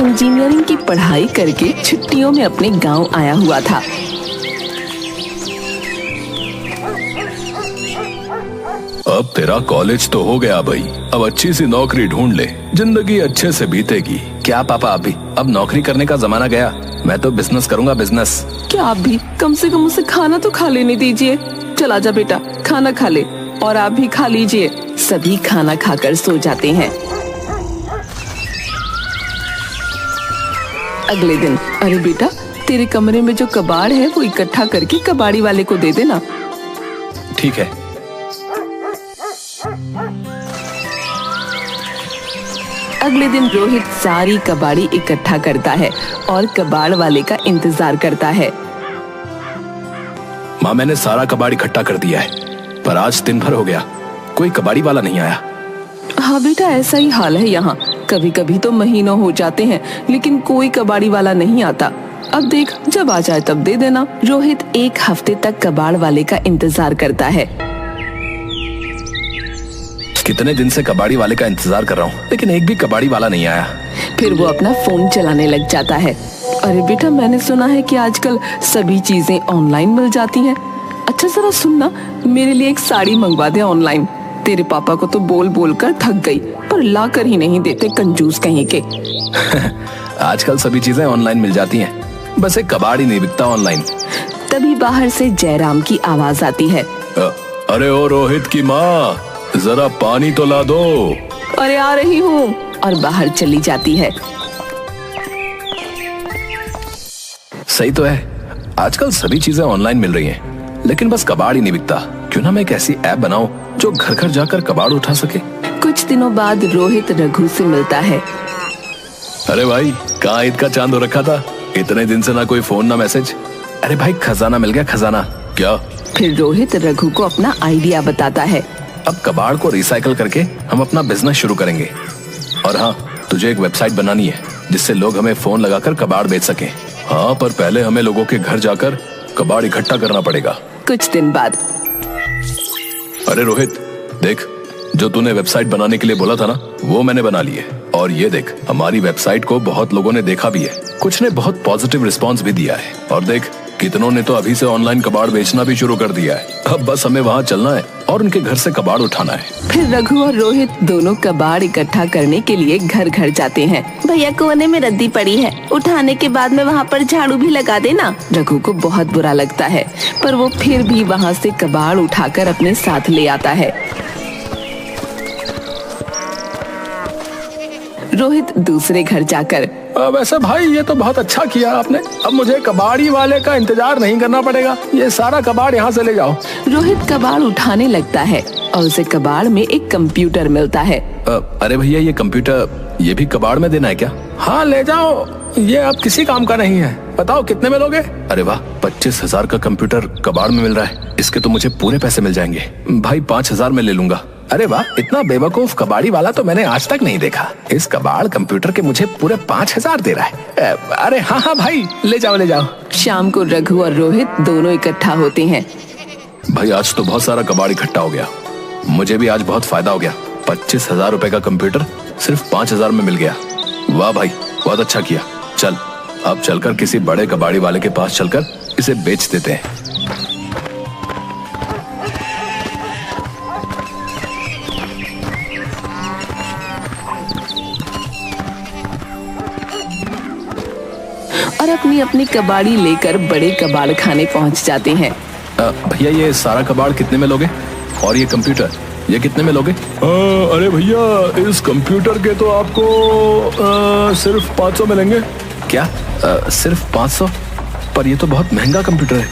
Engineering की पढ़ाई करके छुट्टियों में अपने गांव आया हुआ था। अब तेरा कॉलेज तो हो गया भाई, अब अच्छी सी नौकरी ढूंढ ले, जिंदगी अच्छे से बीतेगी। क्या पापा अभी अब नौकरी करने का जमाना गया, मैं तो बिजनेस करूंगा बिजनेस। क्या आप भी कम से कम उसे खाना तो खा लेने दीजिए। चला जा बेटा, खाना खा ले और आप भी खा लीजिए। सभी खाना खाकर सो जाते हैं। अगले दिन, अरे बेटा, तेरे कमरे में जो कबाड़ है वो इकट्ठा करके कबाड़ी वाले को दे देना। ठीक है। अगले दिन रोहित सारी कबाड़ी इकट्ठा करता है और कबाड़ वाले का इंतजार करता है। माँ, मैंने सारा कबाड़ इकट्ठा कर दिया है, पर आज दिन भर हो गया, कोई कबाड़ी वाला नहीं आया। हाँ बेटा, ऐसा ही हाल है यहाँ। कभी कभी तो महीनों हो जाते हैं लेकिन कोई कबाड़ी वाला नहीं आता। अब देख, जब आ जाए तब दे देना। रोहित एक हफ्ते तक कबाड़ वाले का इंतजार करता है। कितने दिन से कबाड़ी वाले का इंतजार कर रहा हूँ, लेकिन एक भी कबाड़ी वाला नहीं आया। फिर वो अपना फोन चलाने लग जाता है। अरे बेटा, मैंने सुना है कि आजकल सभी चीजें ऑनलाइन मिल जाती हैं। अच्छा जरा सुनना, मेरे लिए एक साड़ी मंगवा दे ऑनलाइन। तेरे पापा को तो बोल बोल कर थक गई, पर ला कर ही नहीं देते, कंजूस कहीं के। आजकल सभी चीजें ऑनलाइन मिल जाती हैं, बस एक कबाड़ ही नहीं बिकता ऑनलाइन। तभी बाहर से जयराम की आवाज आती है। अरे ओ रोहित की माँ, जरा पानी तो ला दो। अरे आ रही हूँ, और बाहर चली जाती है। सही तो है, आजकल सभी चीजें ऑनलाइन मिल रही हैं, लेकिन बस कबाड़ ही नहीं बिकता। क्यों ना मैं एक ऐसी ऐप बनाऊं जो घर घर जाकर कबाड़ उठा सके। कुछ दिनों बाद रोहित रघु से मिलता है। अरे भाई, कहाँ ईद का चांद हो रखा था, इतने दिन से ना कोई फोन ना मैसेज। अरे भाई, खजाना मिल गया, खजाना। क्या? फिर रोहित रघु को अपना आइडिया बताता है। अब कबाड़ को रिसाइकल करके हम अपना बिजनेस शुरू करेंगे। और हाँ, तुझे एक वेबसाइट बनानी है जिससे लोग हमें फोन लगाकर कबाड़ बेच सकें। हाँ, पर पहले हमें लोगों के घर जाकर कबाड़ इकट्ठा करना पड़ेगा। कुछ दिन बाद, अरे रोहित, देख, जो तूने वेबसाइट बनाने के लिए बोला था ना, वो मैंने बना ली है। और ये देख, हमारी वेबसाइट को बहुत लोगों ने देखा भी है, कुछ ने बहुत पॉजिटिव रिस्पांस भी दिया है। और देख, कितनों ने तो अभी से ऑनलाइन कबाड़ बेचना भी शुरू कर दिया है। अब बस हमें वहाँ चलना है और उनके घर से कबाड़ उठाना है। फिर रघु और रोहित दोनों कबाड़ इकट्ठा करने के लिए घर घर जाते हैं। भैया, कोने में रद्दी पड़ी है, उठाने के बाद में वहाँ पर झाड़ू भी लगा देना। रघु को बहुत बुरा लगता है, पर वो फिर भी वहाँ से कबाड़ उठाकर अपने साथ ले आता है। रोहित दूसरे घर जाकर, वैसे भाई, ये तो बहुत अच्छा किया आपने, अब मुझे कबाड़ी वाले का इंतजार नहीं करना पड़ेगा, ये सारा कबाड़ यहाँ से ले जाओ। रोहित कबाड़ उठाने लगता है और उसे कबाड़ में एक कंप्यूटर मिलता है। अरे भैया, ये कंप्यूटर ये भी कबाड़ में देना है क्या? हाँ ले जाओ, ये अब किसी काम का नहीं है। बताओ कितने में लोगे? अरे वाह, 25,000 का कंप्यूटर कबाड़ में मिल रहा है, इसके तो मुझे पूरे पैसे मिल जाएंगे। भाई 5,000 में ले लूंगा। अरे वाह, इतना बेवकूफ कबाड़ी वाला तो मैंने आज तक नहीं देखा। इस कबाड़ कंप्यूटर के मुझे पूरे 5,000 दे रहा है। अरे हाँ हाँ भाई, ले जाओ ले जाओ। शाम को रघु और रोहित दोनों इकट्ठा होते हैं। भाई, आज तो बहुत सारा कबाड़ इकट्ठा हो गया, मुझे भी आज बहुत फायदा हो गया। 25,000 रुपए का कंप्यूटर सिर्फ 5,000 में मिल गया। वाह भाई, बहुत अच्छा किया। चल, अब चलकर किसी बड़े कबाड़ी वाले के पास चलकर इसे बेच देते हैं। और अपनी अपनी कबाड़ी लेकर बड़े कबाड़ खाने पहुंच जाते हैं। भैया, ये सारा कबाड़ कितने में लोगे? और ये कंप्यूटर, ये कितने में लोगे? अरे भैया, इस कंप्यूटर के तो आपको सिर्फ 500 मिलेंगे। क्या? सिर्फ 500? पर ये तो बहुत महंगा कंप्यूटर है।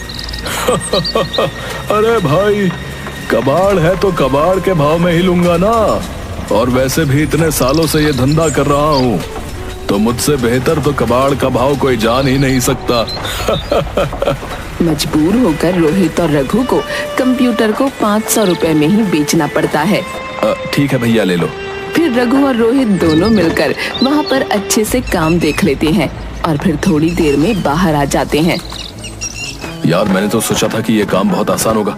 अरे भाई, कबाड़ है तो कबाड़ के भाव में ही लूंगा ना। और वैसे भी इतने सालों से ये धंधा कर रहा हूँ, तो मुझसे बेहतर तो कबाड़ का भाव कोई जान ही नहीं सकता। मजबूर होकर रोहित और रघु को कंप्यूटर को 500 रुपए में ही बेचना पड़ता है। ठीक है भैया, ले लो। फिर रघु और रोहित दोनों मिलकर वहाँ पर अच्छे से काम देख लेते हैं और फिर थोड़ी देर में बाहर आ जाते हैं। यार, मैंने तो सोचा था कि ये काम बहुत आसान होगा,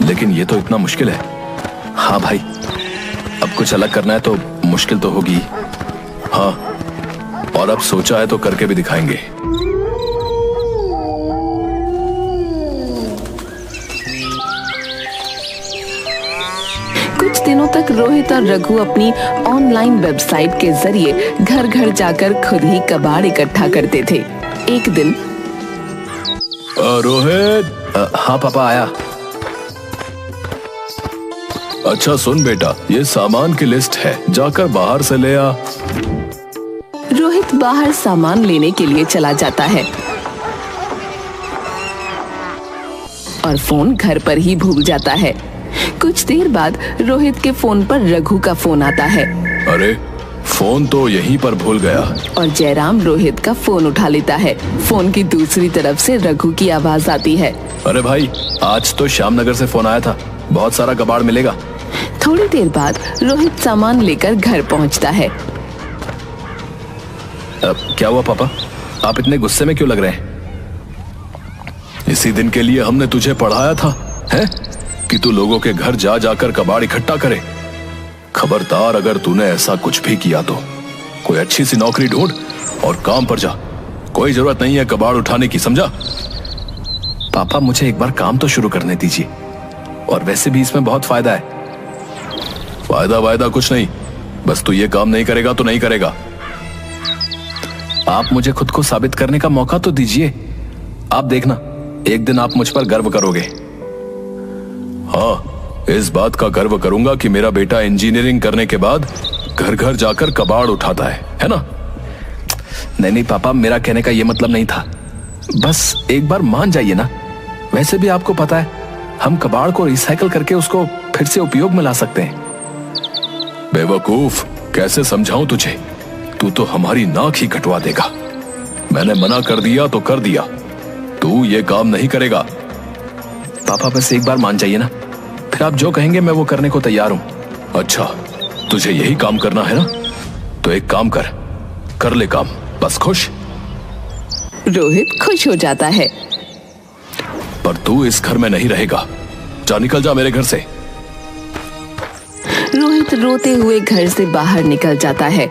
लेकिन ये तो इतना मुश्किल है। हाँ भाई, अब कुछ अलग करना है तो मुश्किल तो होगी। हाँ, और अब सोचा है तो करके भी दिखाएंगे। कुछ दिनों तक रोहित और रघु अपनी ऑनलाइन वेबसाइट के जरिए घर घर जाकर खुद ही कबाड़ इकट्ठा करते थे। एक दिन रोहित। हाँ पापा, आया। अच्छा सुन बेटा, ये सामान की लिस्ट है, जाकर बाहर से ले आ। रोहित बाहर सामान लेने के लिए चला जाता है और फोन घर पर ही भूल जाता है। कुछ देर बाद रोहित के फोन पर रघु का फोन आता है। अरे फोन तो यहीं पर भूल गया। और जयराम रोहित का फोन उठा लेता है। फोन की दूसरी तरफ से रघु की आवाज आती है। अरे भाई, आज तो श्यामनगर से फोन आया था, बहुत सारा कबाड़ मिलेगा। थोड़ी देर बाद रोहित सामान लेकर घर पहुंचता है। क्या हुआ पापा, आप इतने गुस्से में क्यों लग रहे हैं? इसी दिन के लिए हमने तुझे पढ़ाया था, हैं? कि तू लोगों के घर जा जाकर कबाड़ इकट्ठा करे। खबरदार, अगर तूने ऐसा कुछ भी किया तो कोई अच्छी सी नौकरी ढूंढ और काम पर जा। कोई जरूरत नहीं है कबाड़ उठाने की, समझा? पापा मुझे एक बार काम तो शुरू करने दीजिए, और वैसे भी इसमें बहुत फायदा है। फायदा कुछ नहीं, बस तू ये काम नहीं करेगा तो नहीं करेगा। आप मुझे खुद को साबित करने का मौका तो दीजिए। आप देखना, एक दिन आप मुझ पर गर्व करोगे। हाँ, इस बात का गर्व करूंगा कि मेरा बेटा इंजीनियरिंग करने के बाद घर घर जाकर कबाड़ उठाता है ना? नहीं पापा, मेरा कहने का ये मतलब नहीं था। बस एक बार मान जाइए ना। वैसे भी आपको पता है, हम कबाड़ को रिसाइकल करके उसको फिर से उपयोग में ला सकते हैं। बेवकूफ, कैसे समझाऊं तुझे? तू तो हमारी नाक ही कटवा देगा। मैंने मना कर दिया तो कर दिया, तू ये काम नहीं करेगा। पापा बस एक बार मान जाइए ना, फिर आप जो कहेंगे मैं वो करने को तैयार हूं। अच्छा, तुझे यही काम करना है ना? तो एक काम कर ले काम, बस खुश। रोहित खुश हो जाता है। पर तू इस घर में नहीं रहेगा, जा, निकल जा मेरे घर से। रोहित रोते हुए घर से बाहर निकल जाता है।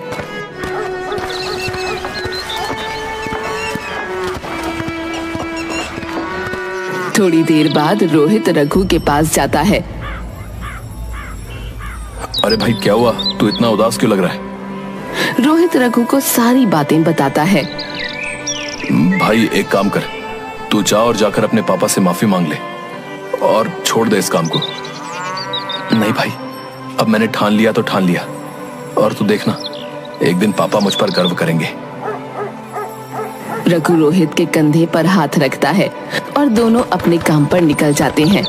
थोड़ी देर बाद रोहित रघु के पास जाता है। अरे भाई, क्या हुआ? तू इतना उदास क्यों लग रहा है? रोहित रघु को सारी बातें बताता है। भाई एक काम कर, तू जा और जाकर अपने पापा से माफी मांग ले और छोड़ दे इस काम को। नहीं भाई, अब मैंने ठान लिया तो ठान लिया, और तू देखना, एक दिन पापा मुझ पर गर्व करेंगे। रघु रोहित के कंधे पर हाथ रखता है और दोनों अपने काम पर निकल जाते हैं।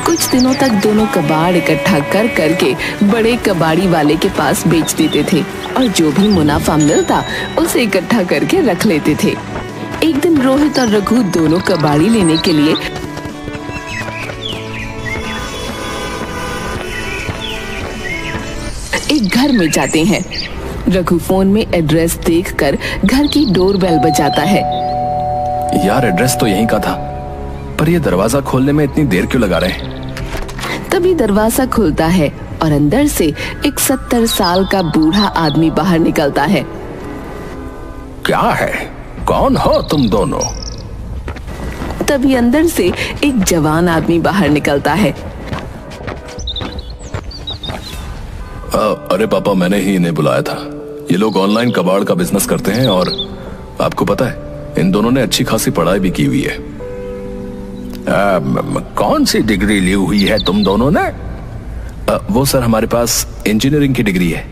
कुछ दिनों तक दोनों कबाड़ इकट्ठा कर करके बड़े कबाड़ी वाले के पास बेच देते थे और जो भी मुनाफा मिलता उसे इकट्ठा करके रख लेते थे। एक दिन रोहित और रघु दोनों कबाड़ी लेने के लिए एक घर में जाते हैं। रघु फोन में एड्रेस देखकर घर की डोरबेल बजाता है। यार, एड्रेस तो यहीं का था, पर ये दरवाजा खोलने में इतनी देर क्यों लगा रहे हैं? तभी दरवाजा खुलता है और अंदर से एक 70 साल का बूढ़ा आदमी बाहर निकलता है। क्या है? कौन हो तुम दोनों? तभी अंदर से एक जवान आदमी बाहर निकलता है। अरे पापा, मैंने ही इन्हें बुलाया था। ये लोग ऑनलाइन कबाड़ का बिजनेस करते हैं और आपको पता है, इन दोनों ने अच्छी खासी पढ़ाई भी की हुई है। कौन सी डिग्री ली हुई है तुम दोनों ने? वो सर, हमारे पास इंजीनियरिंग की डिग्री है।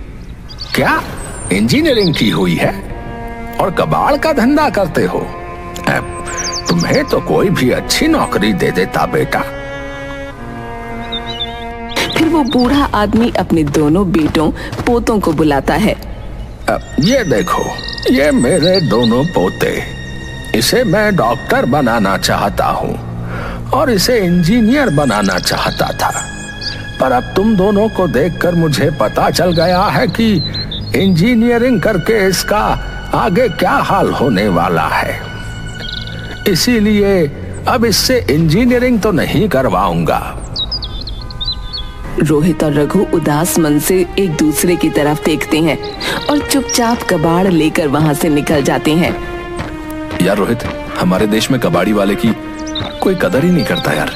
क्या इंजीनियरिंग की हुई है और कबाड़ का धंधा करते हो? तुम्हें तो कोई भी अच्छी नौकरी दे देता बेटा। फिर वो बूढ़ा आदमी अपने दोनों बेटों पोतों को बुलाता है। ये देखो, ये मेरे दोनों पोते। इसे मैं डॉक्टर बनाना चाहता हूँ और इसे इंजीनियर बनाना चाहता था, पर अब तुम दोनों को देखकर मुझे पता चल गया है कि इंजीनियरिंग करके इसका आगे क्या हाल होने वाला है। इसीलिए अब इससे इंजीनियरिंग तो नहीं करवाऊंगा। रोहित और रघु उदास मन से एक दूसरे की तरफ देखते हैं और चुपचाप कबाड़ लेकर वहां से निकल जाते हैं। यार रोहित, हमारे देश में कबाड़ी वाले की कोई कदर ही नहीं करता यार।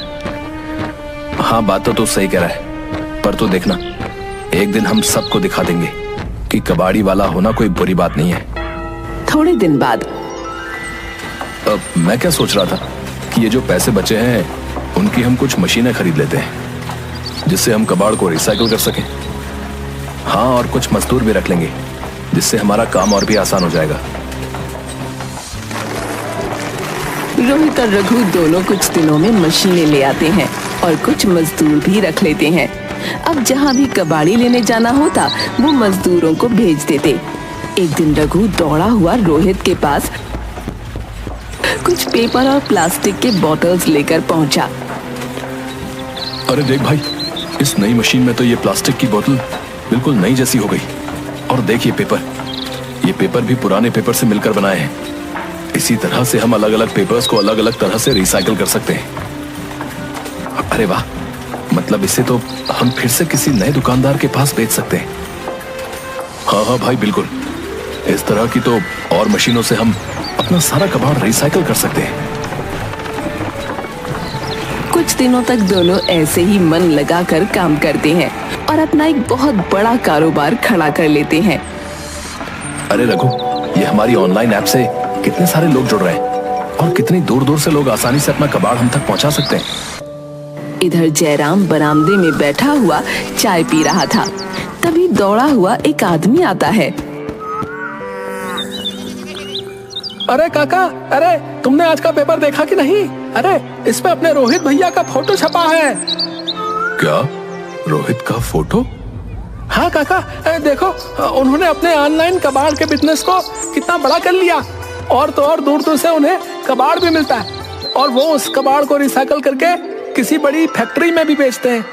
हाँ, बात तो तू सही कह रहा है, पर तू देखना, एक दिन हम सबको दिखा देंगे कि कबाड़ी वाला होना कोई बुरी बात नहीं है। थोड़े दिन बाद मैं क्या सोच रहा था कि ये जो पैसे बचे हैं उनकी हम कुछ मशीनें खरीद लेते हैं जिससे हम कबाड़ को रिसाइकिल कर सकें। हाँ, और कुछ मजदूर भी रख लेंगे जिससे हमारा काम और भी आसान हो जाएगा। रोहित और रघु दोनों कुछ दिनों में मशीनें ले आते हैं और कुछ मजदूर भी रख लेते हैं। अब जहाँ भी कबाड़ी लेने जाना होता वो मजदूरों को भेज देते। एक दिन रघु दौड़ा हुआ रोहित के पास कुछ पेपर और प्लास्टिक के बॉटल्स लेकर पहुंचा। अरे देख भाई, इस नई मशीन में तो ये प्लास्टिक की बोतल बिल्कुल नई जैसी हो गई। और देख ये पेपर भी पुराने पेपर से मिलकर बनाए हैं। इसी तरह से हम अलग अलग पेपर्स को अलग अलग तरह से रिसाइकिल कर सकते हैं। अरे वाह, मतलब इसे तो हम फिर से किसी नए दुकानदार के पास बेच सकते हैं। हाँ हाँ भाई, बिल्कुल। इस तरह की तो और मशीनों से हम अपना सारा कबाड़ रिसाइकिल कर सकते हैं। कुछ दिनों तक दोनों ऐसे ही मन लगाकर काम करते हैं और अपना एक बहुत बड़ा कारोबार खड़ा कर लेते हैं। अरे रघु, ये हमारी ऑनलाइन ऐप से कितने सारे लोग जुड़ रहे हैं और कितनी दूर दूर से लोग आसानी से अपना कबाड़ हम तक पहुंचा सकते हैं। इधर जयराम बरामदे में बैठा हुआ चाय पी रहा था। तभी दौड़ा हुआ एक आदमी आता है। अरे काका, अरे तुमने आज का पेपर देखा कि नहीं? अरे इसमें अपने रोहित भैया का फोटो छपा है। क्या? रोहित का फोटो? हाँ काका, देखो उन्होंने अपने ऑनलाइन कबाड़ के बिजनेस को कितना बड़ा कर लिया। और तो और दूर दूर से उन्हें कबाड़ भी मिलता है और वो उस कबाड़ को रिसाइकल करके किसी बड़ी फैक्ट्री में भी बेचते हैं।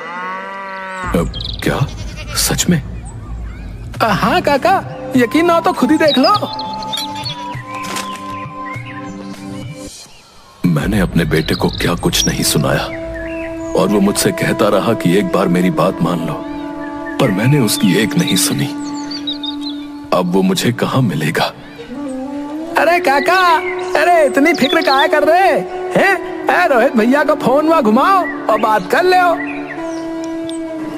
क्या? सच में? हाँ काका, यकीन ना हो तो खुद ही देख लो। मैंने अपने बेटे को क्या कुछ नहीं सुनाया और वो मुझसे कहता रहा कि एक बार मेरी बात मान लो, पर मैंने उसकी एक नहीं सुनी। अब वो मुझे कहाँ मिलेगा? अरे काका, अरे इतनी फिक्र काहे कर रहे हैं? रोहित भैया को फोन वहां घुमाओ और बात कर ले।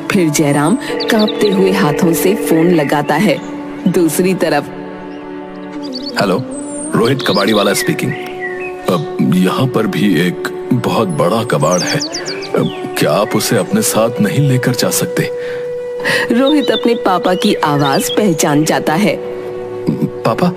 फिर जयराम कांपते हुए हाथों से फोन लगाता है। दूसरी तरफ, हेलो, रोहित कबाड़ी वाला स्पीकिंग। अब यहाँ पर भी एक बहुत बड़ा कबाड़ है। क्या आप उसे अपने साथ नहीं लेकर जा सकते? रोहित अपने पापा की आवाज पहचान जाता है। पापा?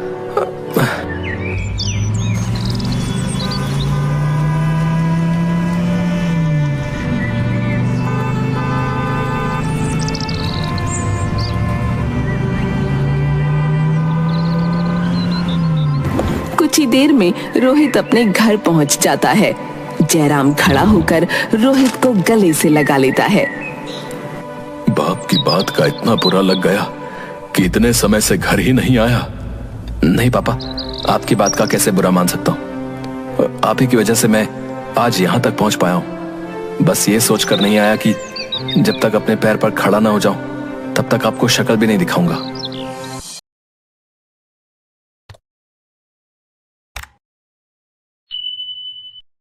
कुछ ही देर में रोहित अपने घर पहुंच जाता है। जयराम खड़ा होकर रोहित को गले से लगा लेता है। बाप की बात का इतना बुरा लग गया कि इतने समय से घर ही नहीं आया। नहीं पापा, आपकी बात का कैसे बुरा मान सकता हूँ? आप ही की वजह से मैं आज यहाँ तक पहुंच पाया हूँ। बस ये सोचकर नहीं आया कि जब तक अपने पैर पर खड़ा ना हो जाऊं तब तक आपको शक्ल भी नहीं दिखाऊंगा।